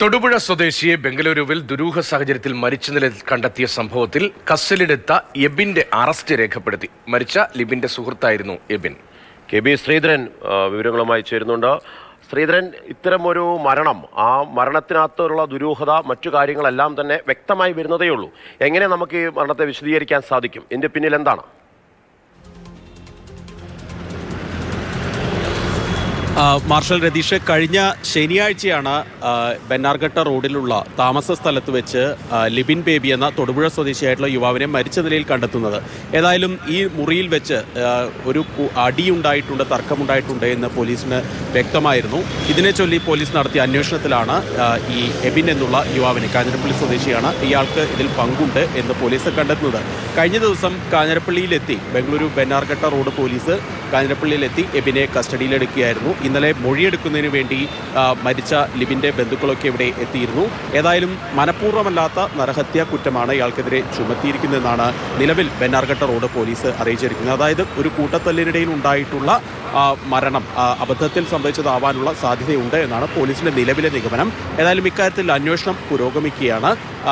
തൊടുപുഴ സ്വദേശിയെ ബംഗളൂരുവിൽ ദുരൂഹ സാഹചര്യത്തിൽ മരിച്ച നിലയിൽ കണ്ടെത്തിയ സംഭവത്തിൽ കസ്റ്റഡിയിലെടുത്ത എബിന്റെ അറസ്റ്റ് രേഖപ്പെടുത്തി. മരിച്ച ലിബിന്റെ സുഹൃത്തായിരുന്നു എബിൻ. കെ ബി ശ്രീധരൻ വിവരങ്ങളുമായി ചേരുന്നുണ്ട്. ശ്രീധരൻ, ഇത്തരമൊരു മരണം, ആ മരണത്തിനകത്തുള്ള ദുരൂഹത, മറ്റു കാര്യങ്ങളെല്ലാം തന്നെ വ്യക്തമായി വരുന്നതേയുള്ളൂ. എങ്ങനെ നമുക്ക് ഈ മരണത്തെ വിശദീകരിക്കാൻ സാധിക്കും? ഇതിന്റെ പിന്നിൽ എന്താണ്? മാർഷൽ രതീഷ്, കഴിഞ്ഞ ശനിയാഴ്ചയാണ് ബെന്നാർഘട്ട റോഡിലുള്ള താമസ സ്ഥലത്ത് വെച്ച് ലിബിൻ ബേബി എന്ന തൊടുപുഴ സ്വദേശിയായിട്ടുള്ള യുവാവിനെ മരിച്ച നിലയിൽ കണ്ടെത്തുന്നത്. ഏതായാലും ഈ മുറിയിൽ വെച്ച് ഒരു അടിയുണ്ടായിട്ടുണ്ട്, തർക്കമുണ്ടായിട്ടുണ്ട് എന്ന് പോലീസിന് വ്യക്തമായിരുന്നു. ഇതിനെ ചൊല്ലി പോലീസ് നടത്തിയ അന്വേഷണത്തിലാണ് ഈ എബിൻ എന്നുള്ള യുവാവിനെ, കാഞ്ഞിരപ്പള്ളി സ്വദേശിയാണ്, ഇയാൾക്ക് ഇതിൽ പങ്കുണ്ട് എന്ന് പോലീസ് കണ്ടെത്തുന്നത്. കഴിഞ്ഞ ദിവസം കാഞ്ഞിരപ്പള്ളിയിലെത്തി, ബംഗളൂരു ബെന്നാർഘട്ട റോഡ് പോലീസ് കാഞ്ഞിരപ്പള്ളിയിലെത്തി എബിനെ കസ്റ്റഡിയിലെടുക്കുകയായിരുന്നു. ഇന്നലെ മൊഴിയെടുക്കുന്നതിന് വേണ്ടി മരിച്ച ലിബിൻ്റെ ബന്ധുക്കളൊക്കെ ഇവിടെ എത്തിയിരുന്നു. ഏതായാലും മനഃപൂർവ്വമല്ലാത്ത നരഹത്യാ കുറ്റമാണ് ഇയാൾക്കെതിരെ ചുമത്തിയിരിക്കുന്നതെന്നാണ് നിലവിൽ ബെന്നാർഘട്ട റോഡ് പോലീസ് അറിയിച്ചിരിക്കുന്നത്. അതായത് ഒരു കൂട്ടത്തല്ലിനിടയിൽ ഉണ്ടായിട്ടുള്ള മരണം അബദ്ധത്തിൽ സംഭവിച്ചതാവാനുള്ള സാധ്യതയുണ്ട് എന്നാണ് പോലീസിൻ്റെ നിലവിലെ നിഗമനം. ഏതായാലും ഇക്കാര്യത്തിൽ അന്വേഷണം പുരോഗമിക്കുകയാണ്.